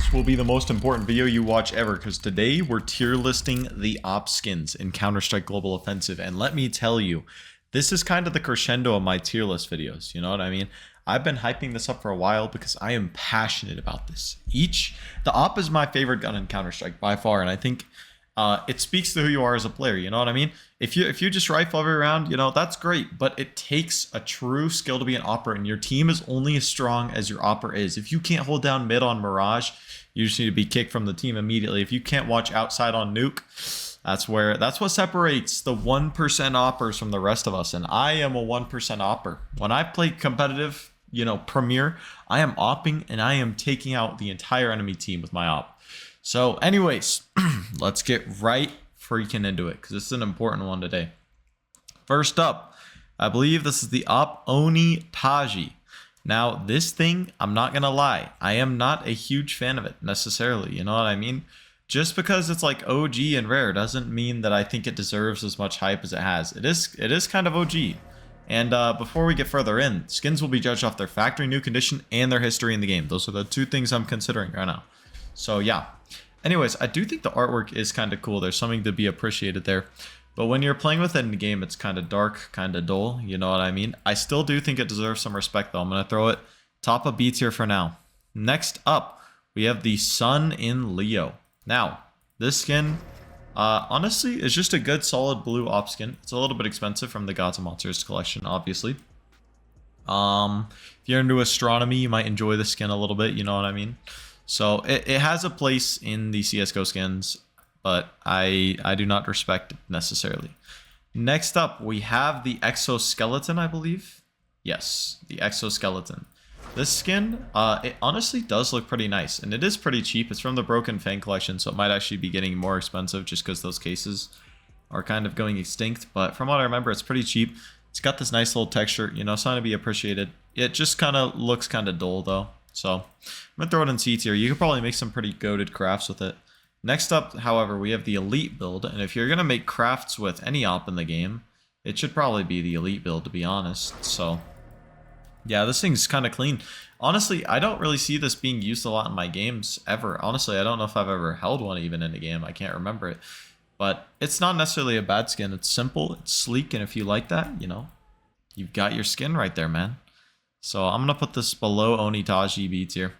This will be the most important video you watch ever, because today we're tier listing the op skins in Counter-Strike Global Offensive. And let me tell you, this is kind of the crescendo of my tier list videos. You know what I mean? I've been hyping this up for a while because I am passionate about this. The op is my favorite gun in Counter-Strike by far, and I think it speaks to who you are as a player. You know what I mean? If you just rifle every round, you know, that's great, but it takes a true skill to be an opper, and your team is only as strong as your opper is. If you can't hold down mid on Mirage, you just need to be kicked from the team immediately. If you can't watch outside on Nuke, that's what separates the 1% oppers from the rest of us, and I am a 1% opper. When I play competitive, you know, Premier, I am opping and I am taking out the entire enemy team with my op. So anyways, let's get right freaking into it, because this is an important one today. First up, I believe this is the op Oni Taji. Now this thing, I'm not gonna lie, I am not a huge fan of it necessarily, you know what I mean? Just because it's like OG and rare doesn't mean that I think it deserves as much hype as it has. It is kind of OG. And before we get further in, skins will be judged off their factory new condition and their history in the game. Those are the two things I'm considering right now. So yeah. Anyways, I do think the artwork is kind of cool. There's something to be appreciated there. But when you're playing with it in the game, it's kind of dark, kind of dull. You know what I mean? I still do think it deserves some respect, though. I'm going to throw it top of B tier for now. Next up, we have the Sun in Leo. Now, this skin, honestly, is just a good, solid blue op skin. It's a little bit expensive from the Gods and Monsters collection, obviously. If you're into astronomy, you might enjoy the skin a little bit. You know what I mean? So it has a place in the CSGO skins, but I do not respect it necessarily. Next up, we have the Exoskeleton, I believe. Yes, the Exoskeleton. This skin, it honestly does look pretty nice, and it is pretty cheap. It's from the Broken Fang collection, so it might actually be getting more expensive just because those cases are kind of going extinct. But from what I remember, it's pretty cheap. It's got this nice little texture, you know, something to be appreciated. It just kind of looks kind of dull, though. So I'm going to throw it in C tier. You could probably make some pretty goated crafts with it. Next up, however, we have the Elite build. And if you're going to make crafts with any op in the game, it should probably be the Elite build, to be honest. So yeah, this thing's kind of clean. Honestly, I don't really see this being used a lot in my games ever. Honestly, I don't know if I've ever held one even in a game. I can't remember it. But it's not necessarily a bad skin. It's simple, it's sleek, and if you like that, you know, you've got your skin right there, man. So I'm going to put this below Onitaji B tier.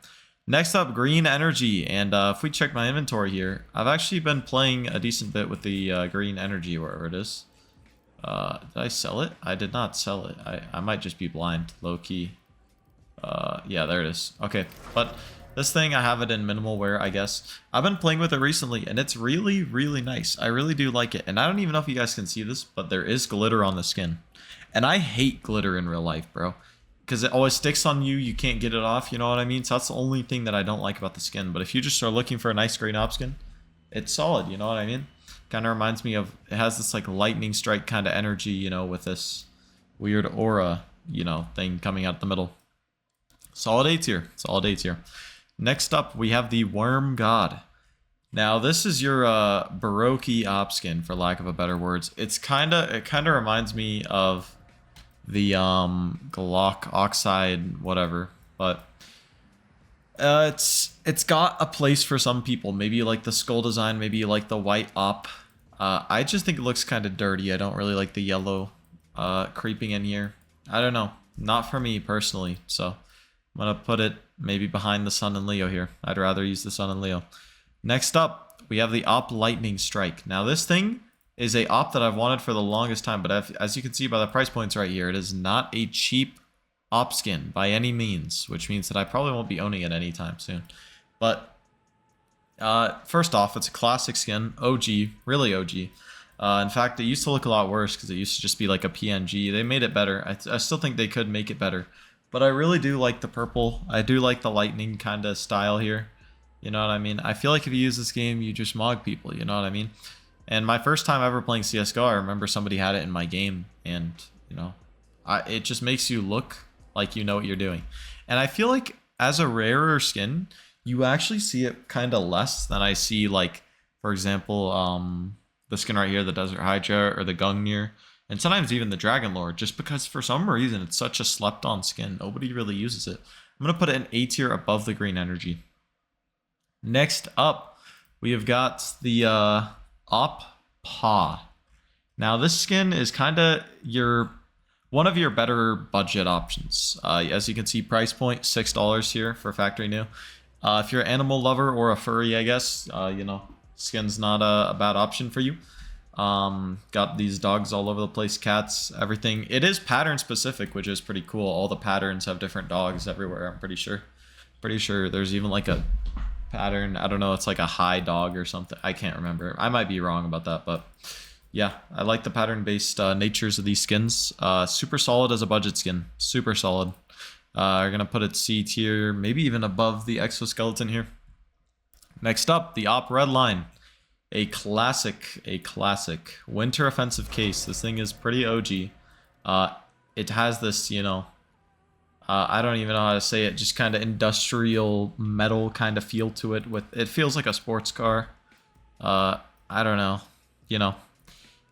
Next up, Green Energy. And if we check my inventory here, I've actually been playing a decent bit with the Green Energy, wherever it is. Did I sell it? I did not sell it. I might just be blind, low key. Yeah, there it is. Okay, but this thing, I have it in minimal wear, I guess. I've been playing with it recently, and it's really, really nice. I really do like it. And I don't even know if you guys can see this, but there is glitter on the skin. And I hate glitter in real life, bro. Because it always sticks on you, you can't get it off, you know what I mean? So that's the only thing that I don't like about the skin. But if you just are looking for a nice green op skin, it's solid, you know what I mean? Kind of reminds me of, it has this like lightning strike kind of energy, you know, with this weird aura, you know, thing coming out the middle. Solid A tier, solid A tier. Next up, we have the Worm God. Now, this is your Baroque op skin, for lack of a better words. It kind of reminds me of the Glock Oxide whatever, but it's got a place for some people. Maybe you like the skull design, maybe you like the white op. I just think it looks kind of dirty. I don't really like the yellow creeping in here. I don't know, not for me personally, so I'm gonna put it maybe behind the Sun and Leo here. I'd rather use the Sun and Leo. Next up, we have the op Lightning Strike. Now this thing is a op that I've wanted for the longest time, but as you can see by the price points right here, it is not a cheap op skin by any means, which means that I probably won't be owning it anytime soon. But first off, it's a classic skin, OG, really OG. In fact, it used to look a lot worse because it used to just be like a PNG. They made it better. I still think they could make it better, but I really do like the purple. I do like the lightning kind of style here. You know what I mean? I feel like if you use this game, you just mog people, you know what I mean? And my first time ever playing CSGO, I remember somebody had it in my game, and, you know, it just makes you look like you know what you're doing. And I feel like as a rarer skin, you actually see it kind of less than I see, like, for example, the skin right here, the Desert Hydra or the Gungnir, and sometimes even the Dragon Lord, just because for some reason it's such a slept-on skin. Nobody really uses it. I'm going to put it in A tier above the Green Energy. Next up, we have got the Op Paw. Now this skin is kind of one of your better budget options. As you can see, price point $6 here for factory new. If you're an animal lover or a furry, I guess, skin's not a bad option for you. Got these dogs all over the place, cats, everything. It is pattern specific, which is pretty cool. All the patterns have different dogs everywhere, I'm pretty sure. Pretty sure there's even like a pattern. I don't know, it's like a high dog or something. I can't remember. I might be wrong about that, but yeah, I like the pattern-based natures of these skins. Super solid as a budget skin. Super solid. We're going to put it C tier, maybe even above the exoskeleton here. Next up, the Op Redline. A classic winter offensive case. This thing is pretty OG. It has this, I don't even know how to say it, just kind of industrial metal kind of feel to it. It feels like a sports car. I don't know,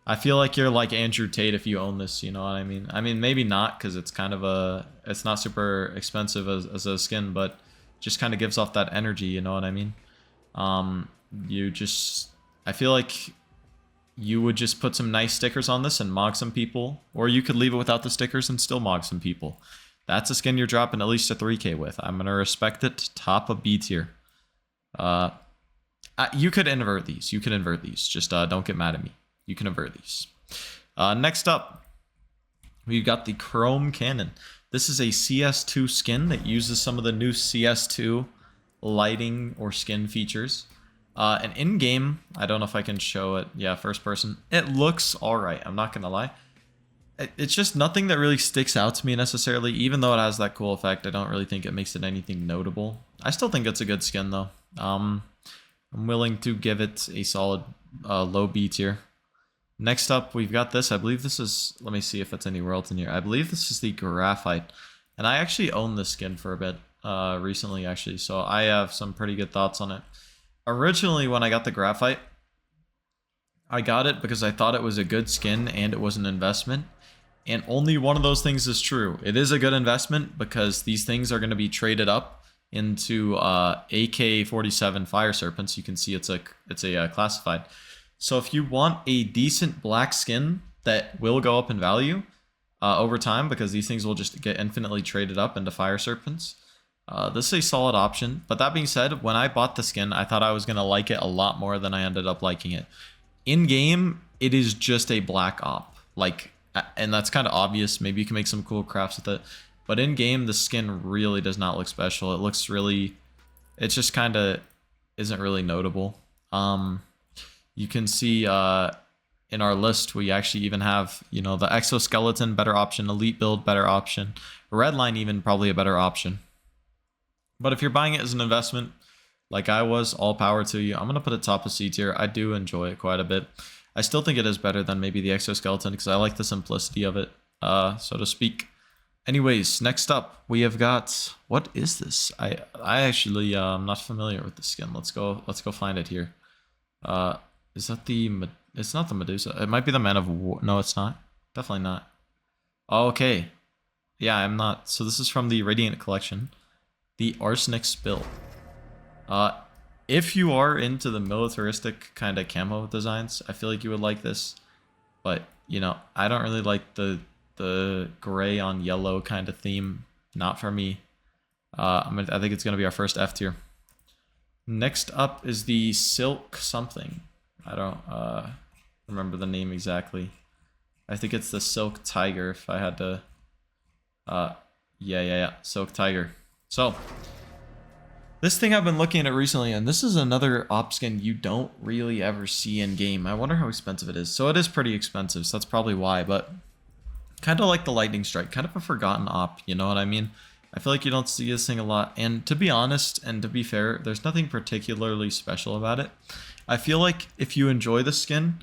I feel like you're like Andrew Tate if you own this, you know what I mean? I mean, maybe not, because it's kind of it's not super expensive as a skin, but just kind of gives off that energy, you know what I mean? I feel like you would just put some nice stickers on this and mog some people, or you could leave it without the stickers and still mog some people. That's a skin you're dropping at least a 3K with. I'm going to respect it. Top of B tier. You could invert these. Just don't get mad at me. You can invert these. Next up, we've got the Chrome Cannon. This is a CS2 skin that uses some of the new CS2 lighting or skin features. And in-game, I don't know if I can show it. Yeah, first person. It looks alright, I'm not gonna lie. It's just nothing that really sticks out to me necessarily. Even though it has that cool effect, I don't really think it makes it anything notable. I still think it's a good skin though. I'm willing to give it a solid low B tier. Next up, we've got this. I believe this is... Let me see if it's anywhere else in here. I believe this is the Graphite. And I actually owned this skin for a bit recently, actually. So I have some pretty good thoughts on it. Originally, when I got the Graphite, I got it because I thought it was a good skin and it was an investment. And only one of those things is true. It is a good investment because these things are going to be traded up into AK-47 Fire Serpents. You can see it's a classified. So if you want a decent black skin that will go up in value over time, because these things will just get infinitely traded up into Fire Serpents, this is a solid option. But that being said, when I bought the skin, I thought I was going to like it a lot more than I ended up liking it. In game, it is just a black op, and that's kind of obvious. Maybe you can make some cool crafts with it, but in game, the skin really does not look special. It looks really, it just kind of isn't really notable. You can see in our list, we actually even have, the exoskeleton, better option, elite build, better option, redline even probably a better option. But if you're buying it as an investment, like I was, all power to you. I'm going to put it top of C tier. I do enjoy it quite a bit. I still think it is better than maybe the exoskeleton because I like the simplicity of it, so to speak. Anyways, next up, we have got... What is this? I actually am not familiar with the skin. Let's go find it here. Is that the... It's not the Medusa. It might be the Man of War. No, it's not. Definitely not. Oh, okay. Yeah, I'm not. So this is from the Radiant Collection. The Arsenic Spill. If you are into the militaristic kind of camo designs, I feel like you would like this. But, I don't really like the gray on yellow kind of theme. Not for me. I think it's going to be our first F tier. Next up is the Silk something. I don't remember the name exactly. I think it's the Silk Tiger if I had to... Yeah. Silk Tiger. So... This thing I've been looking at recently, and this is another op skin you don't really ever see in game. I wonder how expensive it is. So it is pretty expensive, so that's probably why, but kind of like the Lightning Strike, kind of a forgotten op, you know what I mean? I feel like you don't see this thing a lot, and to be honest, and to be fair, there's nothing particularly special about it. I feel like if you enjoy the skin,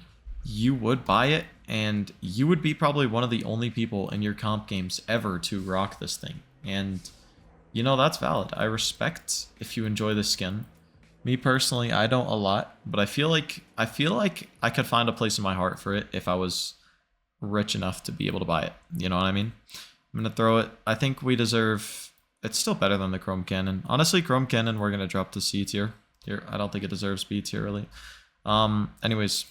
you would buy it, and you would be probably one of the only people in your comp games ever to rock this thing, and... that's valid. I respect if you enjoy the skin. Me personally, I don't a lot, but I feel like I could find a place in my heart for it if I was rich enough to be able to buy it. You know what I mean? I'm gonna throw it. I think we deserve... It's still better than the Chrome Cannon. Honestly, Chrome Cannon we're gonna drop to C tier. Here, I don't think it deserves B tier really. Anyways,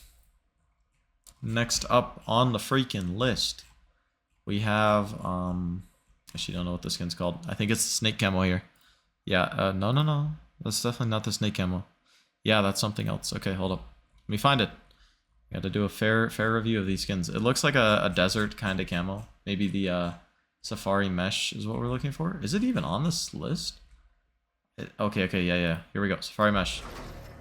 next up on the freaking list, we have actually don't know what this skin's called. I think it's the snake camo here. Yeah, no. That's definitely not the snake camo. Yeah, that's something else. Okay, hold up. Let me find it. Got to do a fair review of these skins. It looks like a desert kind of camo. Maybe the safari mesh is what we're looking for. Is it even on this list? Okay, yeah. Here we go. Safari mesh.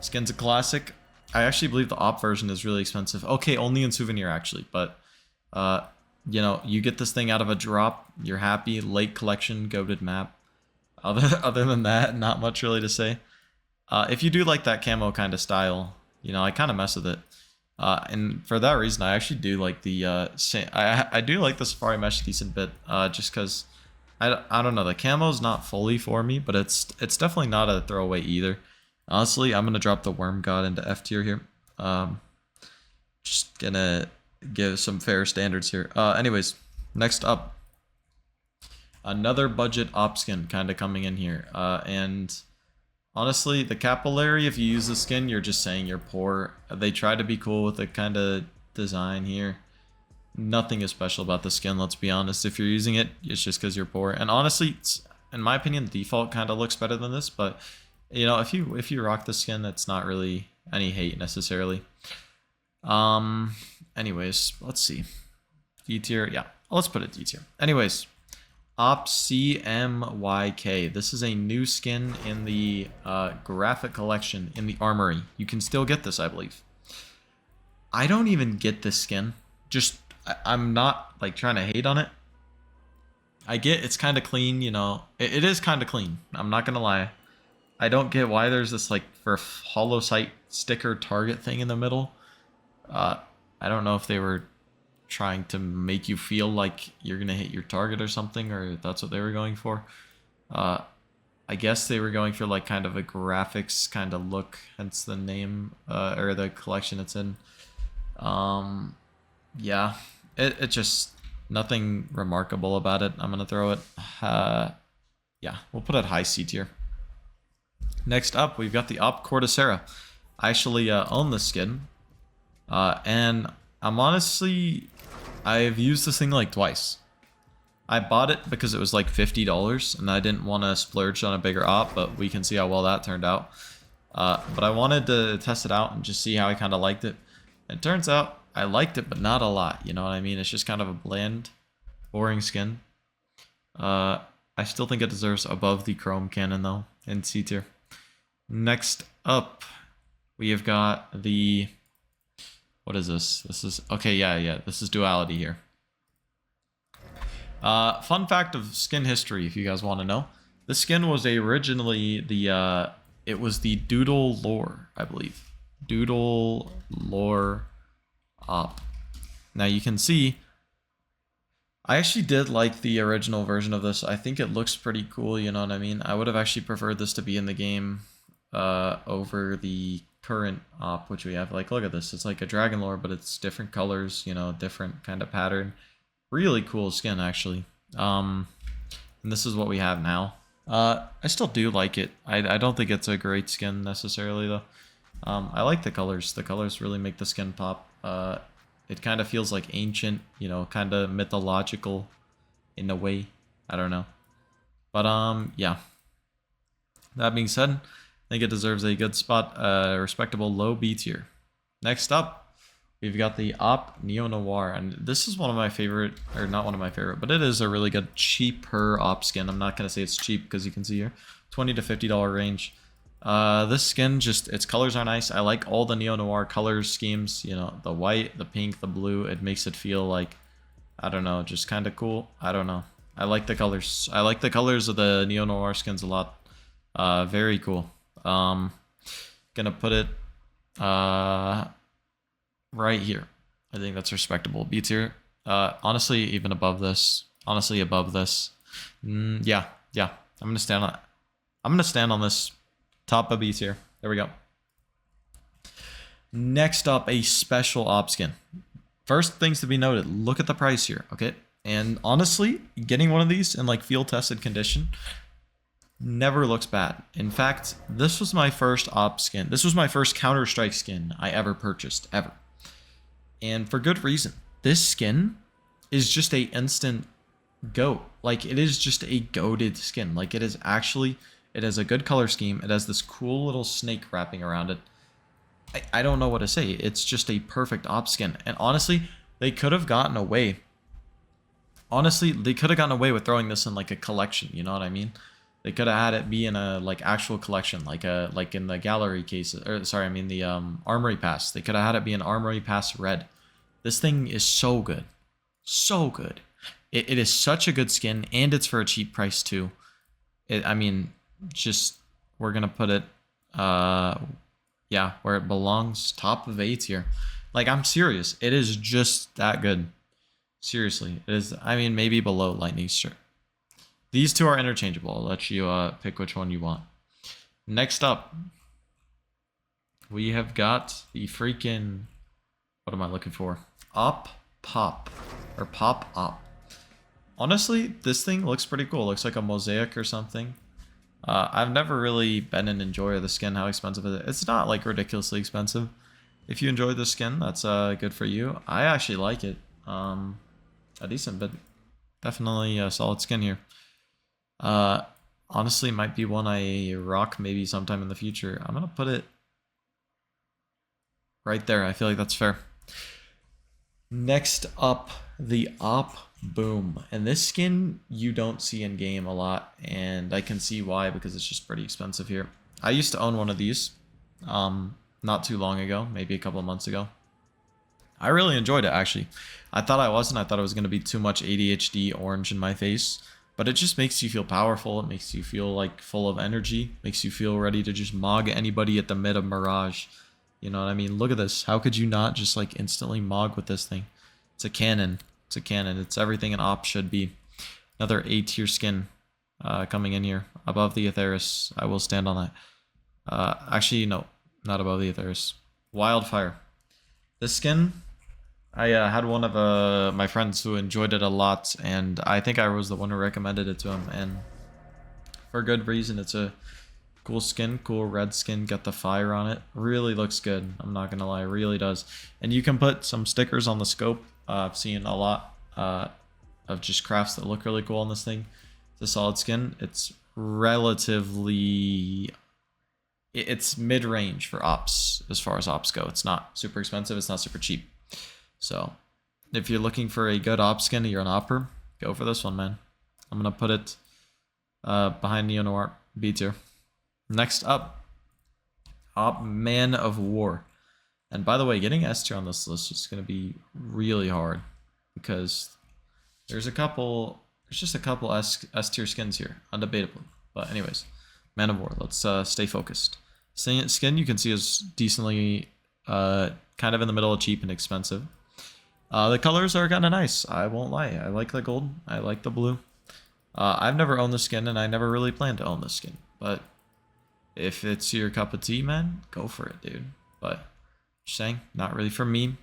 Skin's a classic. I actually believe the op version is really expensive. Okay, only in souvenir actually, but you know, you get this thing out of a drop. You're happy. Late collection, goated map. Other than that, not much really to say. If you do like that camo kind of style, you know, I kind of mess with it. And for that reason, I actually do like the I do like the safari mesh a decent bit, just because I don't know, the camo's not fully for me, but it's definitely not a throwaway either. Honestly, I'm gonna drop the worm god into F tier here. Just gonna give some fair standards here. Anyways, next up, another budget op skin kind of coming in here, and honestly, the capillary, if you use the skin, you're just saying you're poor. They try to be cool with the kind of design here. Nothing is special about the skin, let's be honest. If you're using it, it's just because you're poor. And honestly, in my opinion, the default kind of looks better than this. But, you know, if you rock the skin, that's not really any hate necessarily. Anyways, let's see. D tier, yeah. Let's put it D tier. Anyways. Op CMYK. This is a new skin in the graphic collection in the armory. You can still get this, I believe. I don't even get this skin. Just, I'm not like trying to hate on it. I get it's kind of clean, you know. It is kind of clean. I'm not gonna lie. I don't get why there's this like for hollow sight sticker target thing in the middle. I don't know if they were trying to make you feel like you're gonna hit your target or something, or that's what they were going for. I guess they were going for like kind of a graphics kind of look, hence the name or the collection it's in. Yeah, it just nothing remarkable about it. I'm gonna throw it. Yeah, we'll put it high C tier. Next up, we've got the Op Cortacera. I actually own this skin, and I'm honestly, I've used this thing like twice. I bought it because it was like $50 and I didn't want to splurge on a bigger op, but we can see how well that turned out. But I wanted to test it out and just see how I kind of liked it. It turns out I liked it, but not a lot. You know what I mean? It's just kind of a bland, boring skin. I still think it deserves above the Chrome Cannon though, in C tier. Next up, we have got the... What is this? This is... Okay, yeah. This is Duality here. Fun fact of skin history, if you guys want to know. This skin was originally the... it was the Doodle Lore, I believe. Doodle Lore op. Now you can see... I actually did like the original version of this. I think it looks pretty cool, you know what I mean? I would have actually preferred this to be in the game over the current op, which we have. Like, look at this. It's like a dragon lore, but it's different colors, you know, different kind of pattern. Really cool skin, actually. And this is what we have now. I still do like it. I don't think it's a great skin necessarily, though. I like the colors. The colors really make the skin pop. It kind of feels like ancient, you know, kind of mythological in a way. I don't know. But, yeah. That being said, I think it deserves a good spot, a respectable low B tier. Next up, we've got the Op Neo Noir, and this is one of my favorite, or not one of my favorite, but it is a really good, cheaper op skin. I'm not going to say it's cheap, because you can see here, $20 to $50 range. This skin, just, its colors are nice. I like all the Neo Noir color schemes, you know, the white, the pink, the blue. It makes it feel like, I don't know, just kind of cool. I don't know. I like the colors. I like the colors of the Neo Noir skins a lot. Very cool. Gonna put it right here. I think that's respectable. B tier. Honestly, even above this. Honestly, above this. Yeah. I'm gonna stand on. I'm gonna stand on this. Top of B tier. There we go. Next up, a special op skin. First things to be noted. Look at the price here. Okay, and honestly, getting one of these in like field tested condition never looks bad. In fact, this was my first op skin. This was my first Counter-Strike skin I ever purchased, ever. And for good reason. This skin is just a instant goat. Like, it is just a goated skin. Like, it is actually, it has a good color scheme. It has this cool little snake wrapping around it. I don't know what to say. It's just a perfect op skin. And honestly, they could have gotten away. Honestly, they could have gotten away with throwing this in like a collection. You know what I mean? They could have had it be in a like actual collection, like in the gallery cases. Or sorry, I mean the armory pass. They could have had it be an armory pass red. This thing is so good, so good. It is such a good skin, and it's for a cheap price too. I mean, just we're gonna put it, yeah, where it belongs, top of A tier. Like, I'm serious. It is just that good. Seriously, it is. I mean, maybe below lightning strike. These two are interchangeable. I'll let you pick which one you want. Next up, we have got the freaking, what am I looking for? Op Pop, or Pop Op. Honestly, this thing looks pretty cool. It looks like a mosaic or something. I've never really been an enjoyer of the skin, how expensive it is. It's not like ridiculously expensive. If you enjoy the skin, that's good for you. I actually like it. A decent bit. Definitely a solid skin here. Honestly, might be one I rock maybe sometime in the future. I'm gonna put it right there. I feel like that's fair. Next up, the Op Boom. And this skin you don't see in game a lot, and I can see why, because it's just pretty expensive here. I used to own one of these not too long ago, maybe a couple of months ago. I really enjoyed it, actually. I thought I wasn't. I thought it was going to be too much ADHD orange in my face. But it just makes you feel powerful. It makes you feel like full of energy. Makes you feel ready to just mog anybody at the mid of Mirage. You know what I mean? Look at this. How could you not just like instantly mog with this thing? It's a cannon. It's a cannon. It's everything an op should be. Another A tier skin coming in here. Above the Atheris. I will stand on that. Actually, no. Not above the Atheris. Wildfire. This skin, I had one of my friends who enjoyed it a lot, and I think I was the one who recommended it to him, and for good reason. It's a cool skin, cool red skin, got the fire on it. Really looks good, I'm not gonna lie, really does. And you can put some stickers on the scope. I've seen a lot of just crafts that look really cool on this thing. It's a solid skin. It's relatively... It's mid-range for ops, as far as ops go. It's not super expensive, it's not super cheap. So, if you're looking for a good op skin and you're an opper, go for this one, man. I'm going to put it behind Neo Noir, B tier. Next up, Op Man of War. And by the way, getting S tier on this list is going to be really hard, because there's just a couple S tier skins here, undebatably. But anyways, Man of War, let's stay focused. Skin you can see is decently kind of in the middle of cheap and expensive. The colors are kind of nice, I won't lie. I like the gold, I like the blue. I've never owned this skin, and I never really plan to own this skin. But if it's your cup of tea, man, go for it, dude. But just saying, not really for me.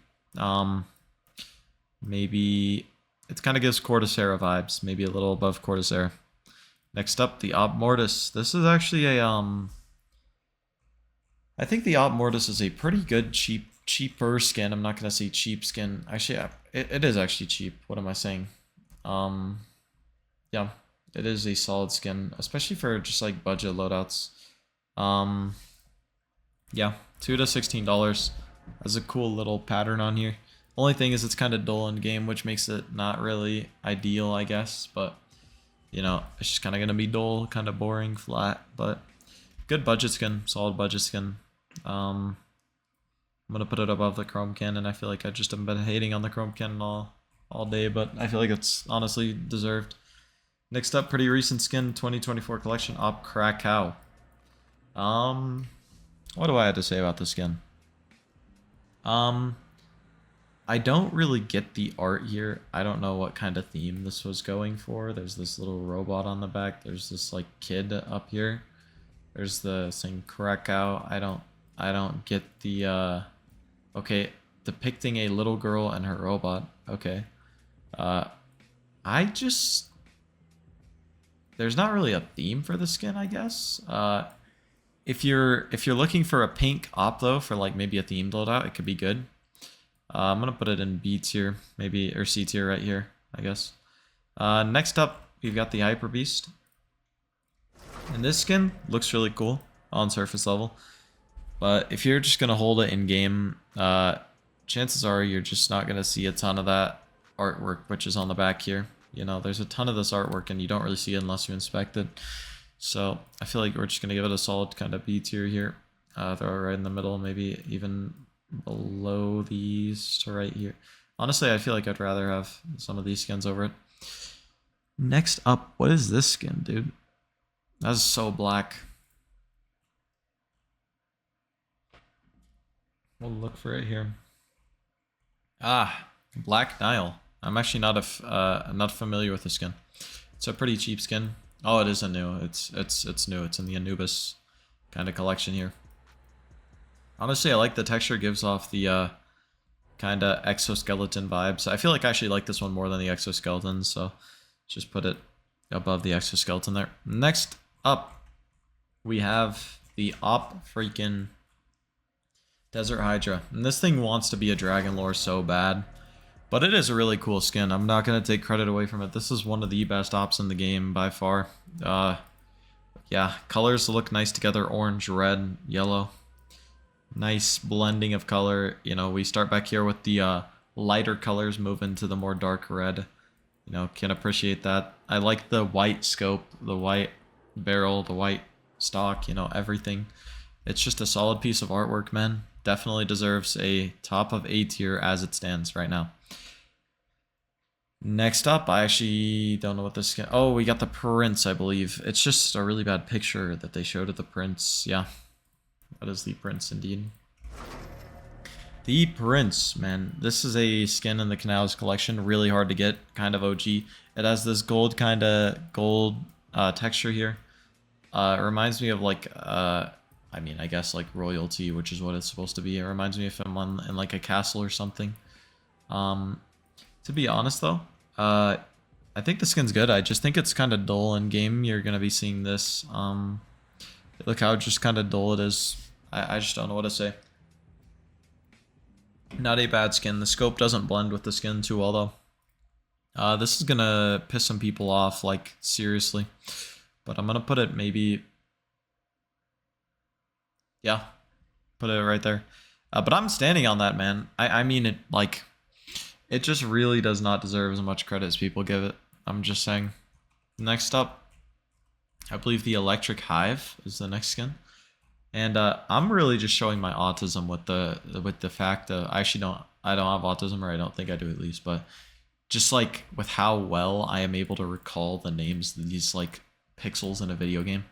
Maybe it kind of gives Cortacera vibes, maybe a little above Cortacera. Next up, the Op Mortis. This is actually a I think the Op Mortis is a pretty good cheaper skin. I'm not gonna say cheap skin. Actually, yeah, it is actually cheap. What am I saying? Yeah, it is a solid skin, especially for just like budget loadouts. Yeah, $2 to $16. Has a cool little pattern on here. Only thing is it's kind of dull in game, which makes it not really ideal, I guess. But you know, it's just kind of gonna be dull, kind of boring, flat. But good budget skin, solid budget skin. I'm gonna put it above the Chrome Cannon. I feel like I've just been hating on the Chrome Cannon all day, but I feel like it's honestly deserved. Next up, pretty recent skin, 2024 collection, Op Krakow. What do I have to say about this skin? I don't really get the art here. I don't know what kind of theme this was going for. There's this little robot on the back. There's this like kid up here. There's the thing Krakow. I don't get the okay, depicting a little girl and her robot. Okay. I there's not really a theme for the skin, I guess. If you're looking for a pink op though, for like maybe a themed loadout, it could be good. I'm gonna put it in B tier, maybe, or C tier right here, I guess. Next up, we've got the Hyper Beast. And this skin looks really cool on surface level. But if you're just gonna hold it in game, chances are you're just not gonna see a ton of that artwork, which is on the back here. You know, there's a ton of this artwork and you don't really see it unless you inspect it. So I feel like we're just gonna give it a solid kind of B tier here. Throw it right in the middle, maybe even below these to right here. Honestly, I feel like I'd rather have some of these skins over it. Next up, what is this skin, dude? That's so black. We'll look for it here. Ah, Black Nile. I'm actually not familiar with the skin. It's a pretty cheap skin. Oh, it is a new. It's new. It's in the Anubis kind of collection here. Honestly, I like the texture. Gives off the kind of exoskeleton vibes. I feel like I actually like this one more than the exoskeleton, so just put it above the exoskeleton there. Next up, we have the Op freaking Desert Hydra. And this thing wants to be a Dragon Lore so bad. But it is a really cool skin. I'm not going to take credit away from it. This is one of the best ops in the game by far. Yeah, colors look nice together. Orange, red, yellow. Nice blending of color. You know, we start back here with the lighter colors, move into the more dark red. You know, can appreciate that. I like the white scope, the white barrel, the white stock, you know, everything. It's just a solid piece of artwork, man. Definitely deserves a top of A tier as it stands right now. Next up, I actually don't know what this is. Oh, we got the Prince, I believe. It's just a really bad picture that they showed of the Prince. Yeah, that is the Prince indeed. The Prince, man. This is a skin in the Canals collection. Really hard to get, kind of OG. It has this gold texture here. It reminds me of like, I mean, I guess like royalty, which is what it's supposed to be. It reminds me if I'm in like a castle or something. To be honest though, I think the skin's good. I just think it's kind of dull in game. You're gonna be seeing this. Look how just kind of dull it is. I just don't know what to say. Not a bad skin. The scope doesn't blend with the skin too well though. This is gonna piss some people off, like seriously. But I'm gonna put it maybe, yeah, put it right there. But I'm standing on that, man. I mean it, like, it just really does not deserve as much credit as people give it. I'm just saying. Next up, I believe the Electric Hive is the next skin. And I'm really just showing my autism with the fact that I don't have autism, or I don't think I do at least, but just like with how well I am able to recall the names of these like pixels in a video game.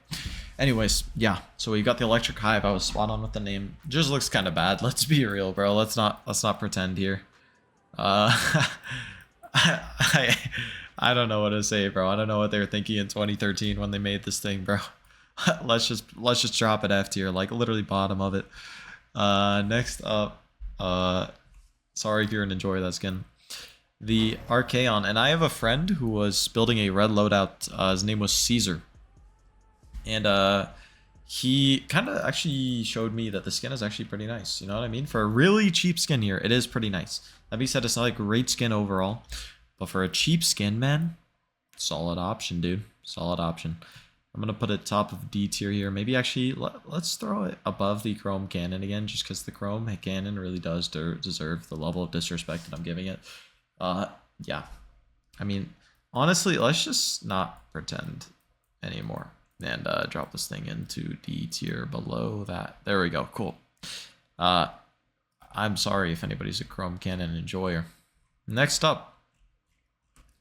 Anyways, yeah, so we got the Electric Hive. I was spot on with the name. Just looks kind of bad. Let's be real, bro. Let's not pretend here. I don't know what to say, bro. I don't know what they were thinking in 2013 when they made this thing, bro. let's just drop it F tier, like literally bottom of it. Next up, sorry if you're gonna enjoy that skin. The Archaon, and I have a friend who was building a red loadout. His name was Caesar, and he kind of actually showed me that the skin is actually pretty nice. You know what I mean? For a really cheap skin here, it is pretty nice. That being said, it's not a great skin overall, but for a cheap skin, man, solid option, dude. Solid option. I'm gonna put it top of D tier here. Maybe actually let's throw it above the Chrome Cannon again, just because the Chrome Cannon really does deserve the level of disrespect that I'm giving it. Yeah, I mean, honestly, let's just not pretend anymore and drop this thing into D tier below that. There we go. Cool. I'm sorry if anybody's a Chrome Cannon enjoyer. Next up,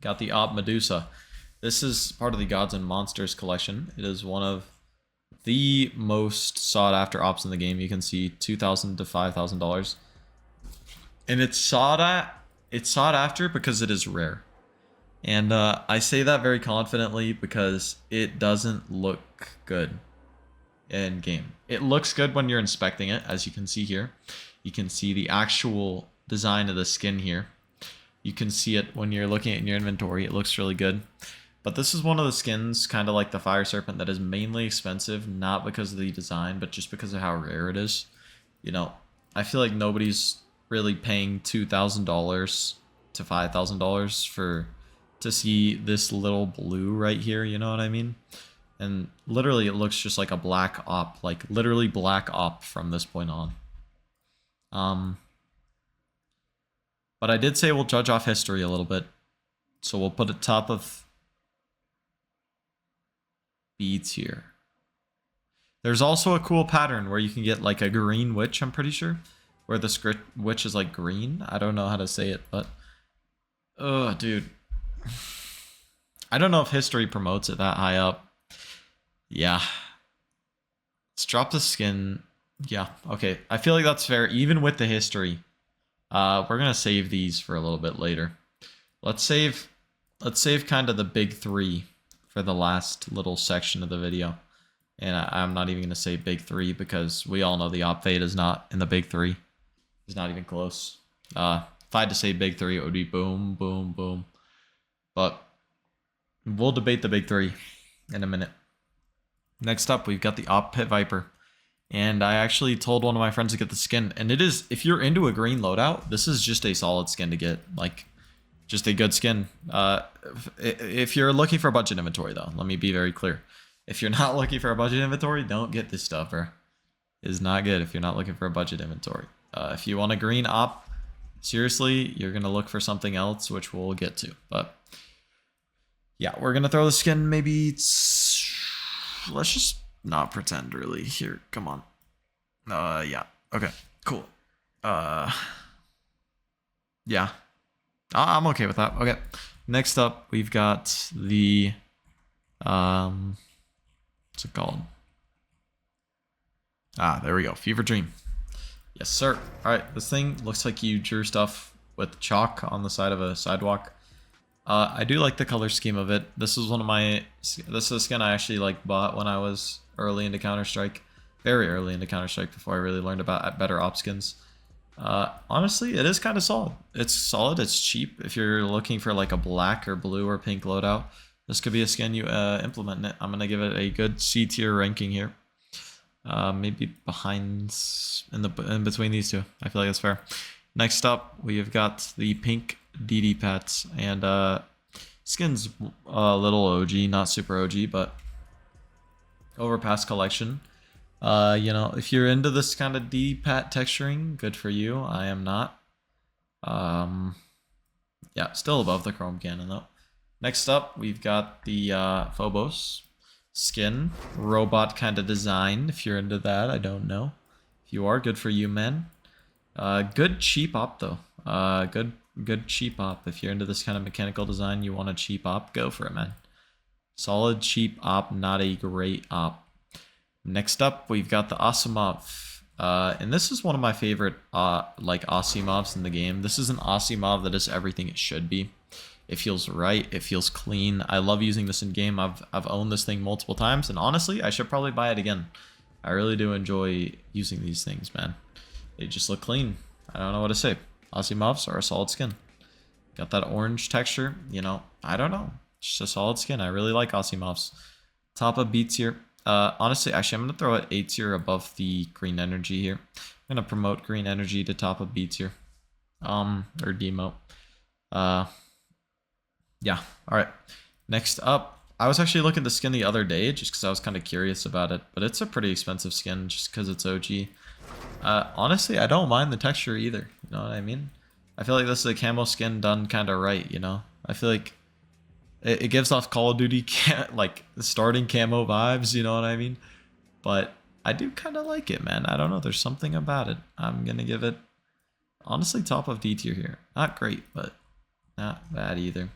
got the Op Medusa. This is part of the Gods and Monsters collection. It is one of the most sought after ops in the game. You can see $2,000 to $5,000, and it's sought after because it is rare. And I say that very confidently because it doesn't look good in game. It looks good when you're inspecting it, as you can see here. You can see the actual design of the skin here. You can see it when you're looking at your inventory. It looks really good. But this is one of the skins, kind of like the Fire Serpent, that is mainly expensive, not because of the design, but just because of how rare it is. You know, I feel like nobody's really paying $2,000 to $5,000 to see this little blue right here, you know what I mean? And literally it looks just like a black op, like literally black op from this point on. But I did say we'll judge off history a little bit. So we'll put it top of B tier. There's also a cool pattern where you can get like a green witch, I'm pretty sure. Where the script witch is like green. I don't know how to say it, but... Oh, dude. I don't know if history promotes it that high up. Yeah. Let's drop the skin. Yeah, okay. I feel like that's fair, even with the history. We're gonna save these for a little bit later. Let's save kind of the big three for the last little section of the video. And I'm not even gonna say big three because we all know the op fade is not in the big three. It's not even close. If I had to say big three, it would be boom, boom, boom. But we'll debate the big three in a minute. Next up, we've got the Op Pit Viper. And I actually told one of my friends to get the skin. And it is, if you're into a green loadout, this is just a solid skin to get. Like, just a good skin. If you're looking for a budget inventory, though, let me be very clear. If you're not looking for a budget inventory, don't get this stuff, bro. It is not good if you're not looking for a budget inventory. If you want a green op, seriously, you're going to look for something else, which we'll get to. But, yeah, we're going to throw the skin maybe... Let's just not pretend, really. Here, come on. Yeah. Okay, cool. Yeah. I'm okay with that. Okay. Next up, we've got the... what's it called? There we go. Fever Dream. Yes, sir. All right, this thing looks like you drew stuff with chalk on the side of a sidewalk. I do like the color scheme of it. This is this is a skin I actually like bought when I was early into Counter-Strike. Very early into Counter-Strike before I really learned about better op skins. Honestly, it is kind of solid. It's solid, it's cheap. If you're looking for like a black or blue or pink loadout, this could be a skin you implement in it. I'm going to give it a good C tier ranking here. Maybe behind, in between these two. I feel like that's fair. Next up, we've got the pink DD pets, and skin's a little OG, not super OG, but Overpass collection. You know, if you're into this kind of DD pat texturing, good for you. I am not. Yeah, still above the Chrome Cannon though. Next up, we've got the Phobos skin, robot kind of design. If you're into that, I don't know. If you are, good for you, man. Good cheap op though. Good cheap op. If you're into this kind of mechanical design, you want a cheap op, go for it, man. Solid cheap op, not a great op. Next up, we've got the Asimov. And this is one of my favorite like Asimovs in the game. This is an Asimov that is everything it should be. It feels right. It feels clean. I love using this in game. I've owned this thing multiple times, and honestly, I should probably buy it again. I really do enjoy using these things, man. They just look clean. I don't know what to say. Asimovs are a solid skin. Got that orange texture, you know, I don't know. Just a solid skin. I really like Asimovs. Top of B tier. Honestly, actually, I'm going to throw it A tier above the green energy here. I'm going to promote green energy to top of B tier. Or demote. Yeah, alright. Next up, I was actually looking at the skin the other day just because I was kind of curious about it. But it's a pretty expensive skin just because it's OG. Honestly, I don't mind the texture either. You know what I mean? I feel like this is a camo skin done kind of right, you know? I feel like it gives off Call of Duty like starting camo vibes, you know what I mean? But I do kind of like it, man. I don't know. There's something about it. I'm going to give it, honestly, top of D tier here. Not great, but not bad either.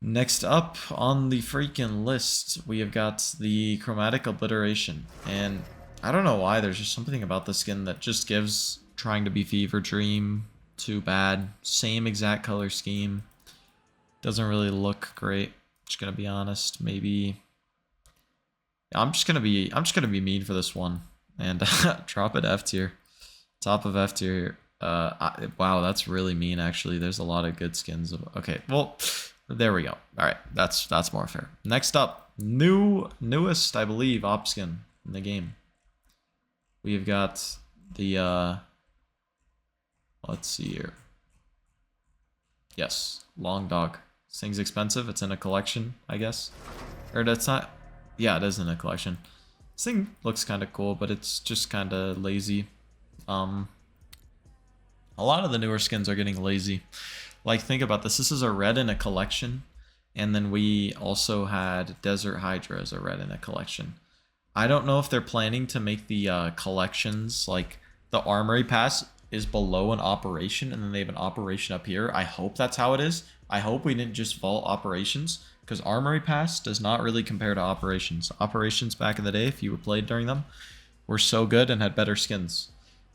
Next up on the freaking list, we have got the Chromatic Obliteration. And I don't know why, there's just something about the skin that just gives trying to be Fever Dream too bad. Same exact color scheme. Doesn't really look great. Just gonna be honest. Maybe I'm just gonna be mean for this one and drop it F tier. Top of F tier. Wow, that's really mean actually. There's a lot of good skins. Okay, well, There we go. All right, that's more fair. Next up, newest, I believe, op skin in the game. We've got the let's see here. Yes, long dog. This thing's expensive. It's in a collection, I guess. Or that's not. Yeah, it is in a collection. This thing looks kind of cool, but it's just kind of lazy. A lot of the newer skins are getting lazy. Like, think about this. This is a red in a collection. And then we also had Desert Hydra as a red in a collection. I don't know if they're planning to make the collections, like the Armory Pass is below an operation and then they have an operation up here. I hope that's how it is. I hope we didn't just vault operations, because Armory Pass does not really compare to operations. Operations back in the day, if you played during them, were so good and had better skins.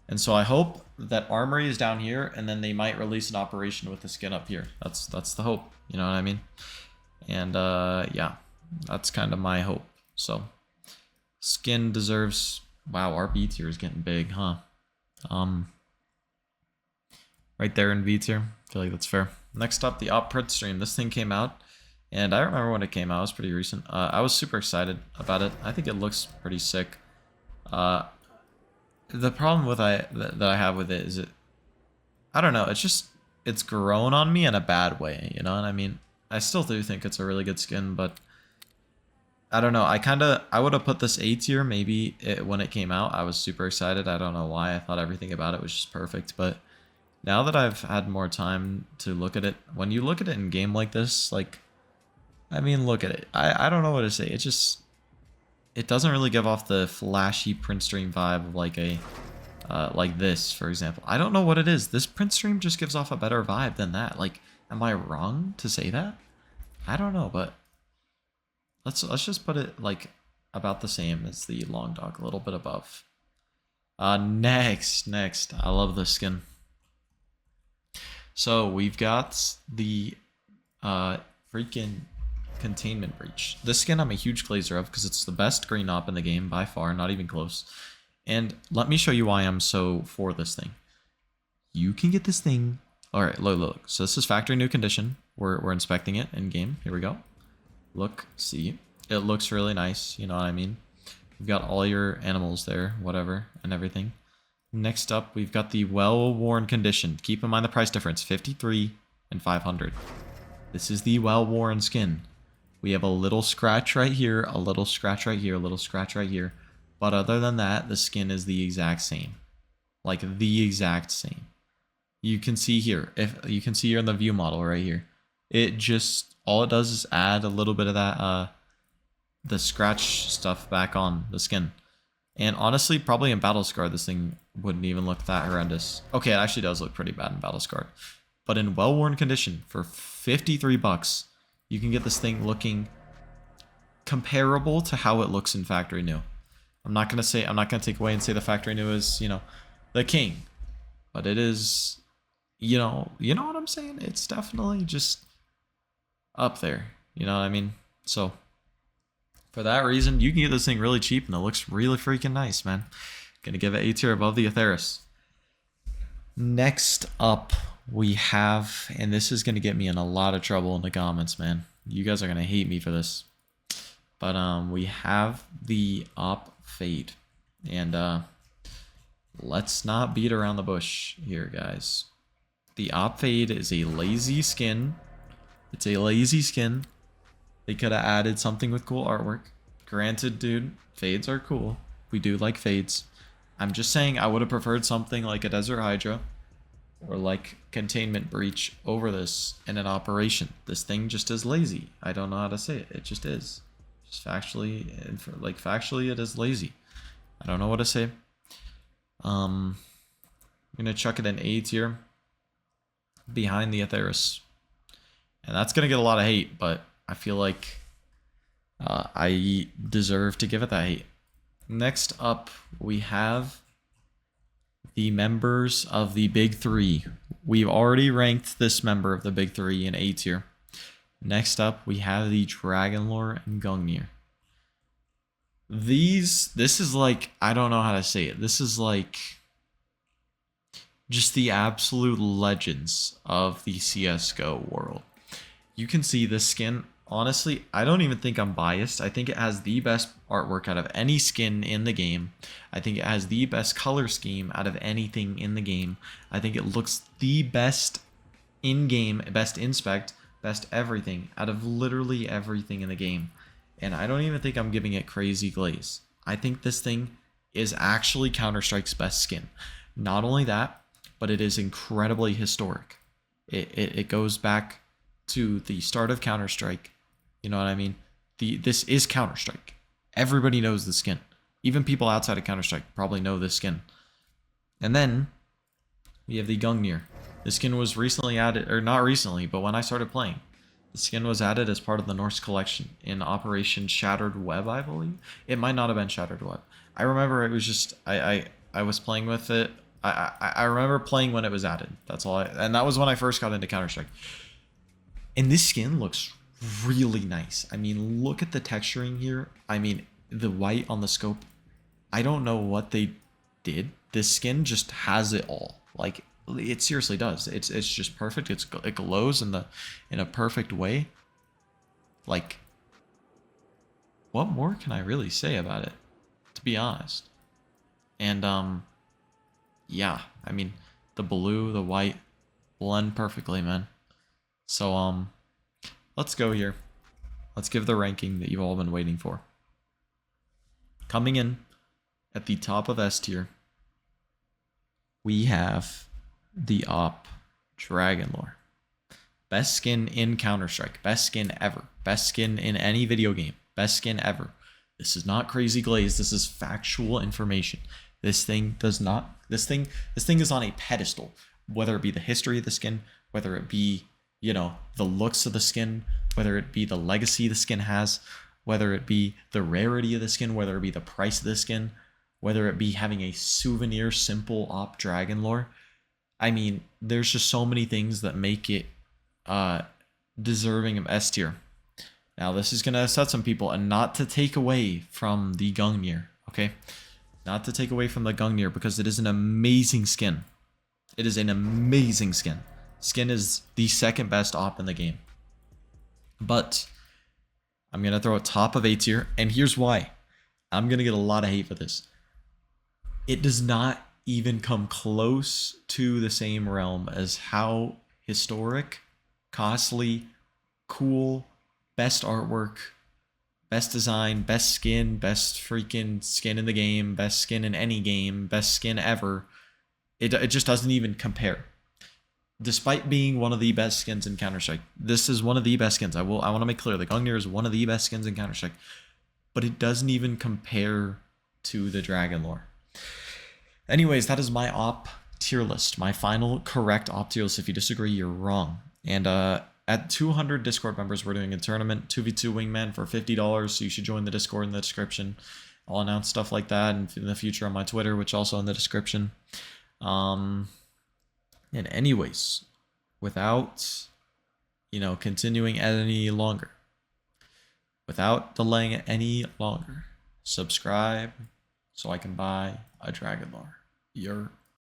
And so I hope that Armory is down here, and then they might release an operation with the skin up here. That's the hope. You know what I mean? And yeah, that's kind of my hope. So skin deserves. Wow, our B tier is getting big, huh? Right there in B tier. I feel like that's fair. Next up, the op print stream. This thing came out, and I remember when it came out. It was pretty recent. I was super excited about it. I think it looks pretty sick. The problem with that I have with it is I don't know, it's grown on me in a bad way, you know what I mean? I still do think it's a really good skin, but I don't know. I would have put this A tier maybe when it came out. I was super excited. I don't know why. I thought everything about it was just perfect, but now that I've had more time to look at it, when you look at it in game like this, like, I mean, look at it. I don't know what to say. It doesn't really give off the flashy print stream vibe of like a like this, for example. I don't know what it is. This print stream just gives off a better vibe than that. Like, am I wrong to say that? I don't know, but let's just put it like about the same as the long dog, a little bit above. Next, I love this skin. So we've got the freaking Containment Breach. This skin I'm a huge glazer of because it's the best green op in the game by far, not even close. And let me show you why I'm so for this thing. You can get this thing. All right, look. So this is factory new condition. We're inspecting it in game. Here we go. Look, see. It looks really nice. You know what I mean? You've got all your animals there, whatever, and everything. Next up, we've got the well-worn condition. Keep in mind the price difference, 53 and 500. This is the well-worn skin. We have a little scratch right here, a little scratch right here, a little scratch right here. But other than that, the skin is the exact same. Like, the exact same. You can see here, if you can see here in the view model right here. It just, all it does is add a little bit of that, the scratch stuff back on the skin. And honestly, probably in Battle Scar, this thing wouldn't even look that horrendous. Okay, it actually does look pretty bad in Battle Scar. But in well-worn condition, for 53 bucks, you can get this thing looking comparable to how it looks in Factory New. I'm not gonna take away and say the Factory New is, you know, the king. But it is, you know what I'm saying? It's definitely just up there. You know what I mean? So for that reason, you can get this thing really cheap and it looks really freaking nice, man. Gonna give it A tier above the Atheris. Next up, we have, and this is gonna get me in a lot of trouble in the comments, man. You guys are gonna hate me for this. But we have the Op Fade. And let's not beat around the bush here, guys. The Op Fade is a lazy skin. It's a lazy skin. They could have added something with cool artwork. Granted, dude, fades are cool. We do like fades. I'm just saying I would have preferred something like a Desert Hydra or like Containment Breach over this in an operation. This thing just is lazy. I don't know how to say it. It just is. Just factually, it is lazy. I don't know what to say. I'm gonna chuck it in A tier behind the Atheris. And that's gonna get a lot of hate, but I feel like I deserve to give it that hate. Next up, we have the members of the Big Three. We've already ranked this member of the Big Three in A tier. Next up, we have the Dragonlore and Gungnir. This is like, I don't know how to say it. This is like just the absolute legends of the CSGO world. you can see this skin. Honestly, I don't even think I'm biased. I think it has the best artwork out of any skin in the game. I think it has the best color scheme out of anything in the game. I think it looks the best in-game, best inspect, best everything out of literally everything in the game. And I don't even think I'm giving it crazy glaze. I think this thing is actually Counter-Strike's best skin. Not only that, but it is incredibly historic. It goes back to the start of Counter-Strike. You know what I mean? This is Counter-Strike. Everybody knows the skin. Even people outside of Counter-Strike probably know this skin. And then we have the Gungnir. The skin was recently added, or not recently, but when I started playing. The skin was added as part of the Norse collection in Operation Shattered Web, I believe. It might not have been Shattered Web. I remember it was just, I was playing with it. I remember playing when it was added. That's all. And that was when I first got into Counter-Strike. And this skin looks really nice. I mean, look at the texturing here. I mean, the white on the scope. I don't know what they did. This skin just has it all. Like, it seriously does. It's just perfect. It glows in a perfect way. Like, what more can I really say about it, to be honest? And yeah, I mean, the blue, the white blend perfectly, man. So let's go here. Let's give the ranking that you've all been waiting for. Coming in at the top of S tier, we have the AWP Dragonlore. Best skin in Counter-Strike. Best skin ever. Best skin in any video game. Best skin ever. This is not crazy glaze. This is factual information. This thing is on a pedestal. Whether it be the history of the skin, whether it be, you know, the looks of the skin, whether it be the legacy the skin has, whether it be the rarity of the skin, whether it be the price of the skin, whether it be having a souvenir simple AWP Dragonlore. I mean, there's just so many things that make it deserving of S tier. Now, this is going to upset some people, and not to take away from the Gungnir, okay? Not to take away from the Gungnir, because it is an amazing skin. It is an amazing skin. Skin is the second best AWP in the game. But I'm going to throw it top of A tier, and here's why. I'm going to get a lot of hate for this. It does not even come close to the same realm as how historic, costly, cool, best artwork, best design, best skin, best freaking skin in the game, best skin in any game, best skin ever. It just doesn't even compare. Despite being one of the best skins in Counter-Strike, this is one of the best skins. I want to make clear, the Gungnir is one of the best skins in Counter-Strike, but it doesn't even compare to the Dragonlore. Anyways, that is my AWP tier list, my final correct AWP tier list. If you disagree, you're wrong. And at 200 Discord members, we're doing a tournament, 2v2 Wingman for $50, so you should join the Discord in the description. I'll announce stuff like that in the future on my Twitter, which also in the description. And anyways, without, continuing any longer, without delaying it any longer, subscribe so I can buy a Dragonlore. You're